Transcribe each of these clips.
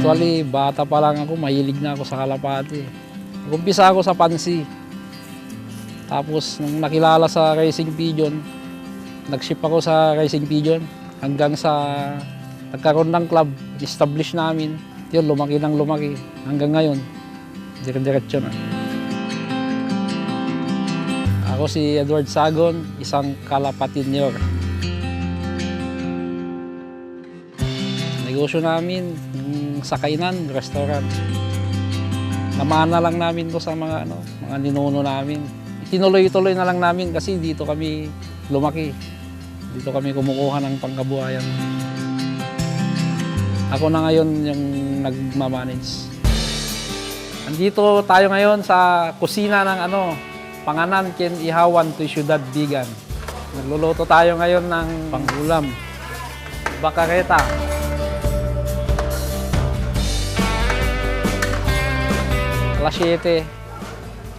Actually, bata pa lang ako, mahilig na ako sa kalapati. Nag-umpisa ako sa pansi. Tapos, nung nakilala sa Racing Pigeon, nag-ship ako sa Racing Pigeon hanggang sa nagkaroon ng club, establish namin. Yun, lumaki ng lumaki. Hanggang ngayon, dire-diretso na. Ako si Edward Sagon, isang kalapatinyor. Negosyo namin, sa kainan, restaurant. Namana lang namin to sa mga ninuno namin. Tinuloy-tuloy na lang namin kasi dito kami lumaki. Dito kami kumukuha ng pangkabuhayan. Ako na ngayon yung nagmamanage. Andito tayo ngayon sa kusina ng Panganan Ken Ihawan to Ciudad Bigan. Nagluluto tayo ngayon ng pangulam. Bacareta. Alas 7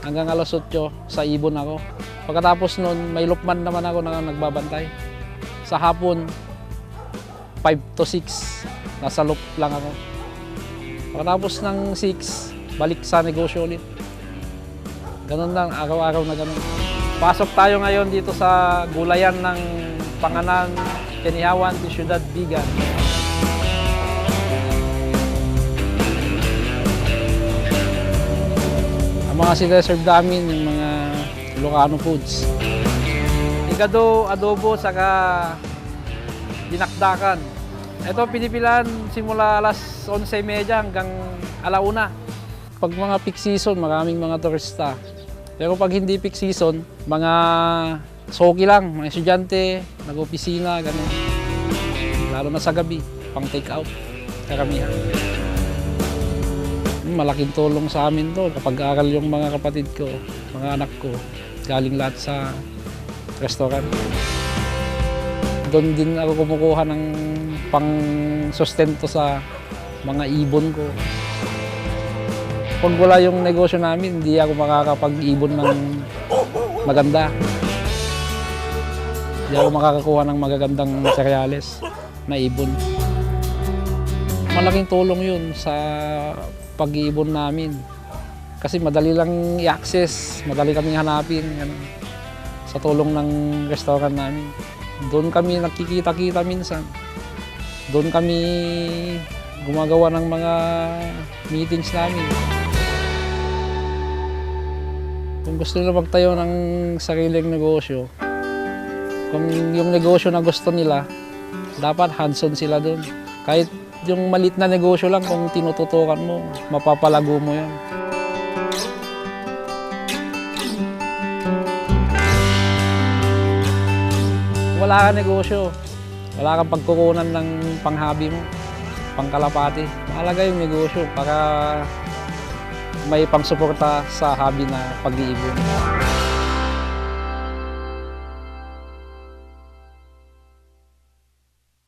hanggang alas 8 sa ibon ako. Pagkatapos nun, may lukman naman ako na nagbabantay. Sa hapon, 5 to 6, nasa loop lang ako. Pagkatapos ng 6, balik sa negosyo ulit. Ganun lang, araw-araw na ganun. Pasok tayo ngayon dito sa gulayan ng Panganan Ken Ihawan to Ciudad Bigan. Mga sineserve namin yung mga Ilocano foods. Higado, adobo, saka dinakdakan. Ito pinipilan simula alas 11:30 hanggang alauna. Pag mga peak season, maraming mga turista. Pero pag hindi peak season, mga soki lang, mga estudyante, nag-opisina, gano'n. Lalo na sa gabi, pang take out, karamihan. Malaking tulong sa amin to kapag aral yung mga kapatid ko, mga anak ko, galing lahat sa restaurant. Doon din ako kumukuha ng pang-sustento sa mga ibon ko. Pag wala yung negosyo namin, hindi ako makakapag-ibon ng maganda. Hindi ako makakakuha ng magagandang materyales na ibon. Malaking tulong yun sa pag-iibon namin. Kasi madali lang i-access, madali kaming hanapin sa tulong ng restaurant namin. Doon kami nakikita-kita minsan. Doon kami gumagawa ng mga meetings namin. Kung gusto nila magtayo ng sariling negosyo, kung yung negosyo na gusto nila, dapat hands-on sila doon. Kahit yung maliit na negosyo lang, kung tinututukan mo, mapapalago mo yan. Wala kang negosyo, wala kang pagkukunan ng panghabi mo, pangkalapati. Mahalaga yung negosyo para may pangsuporta sa hobby na pag-iibon.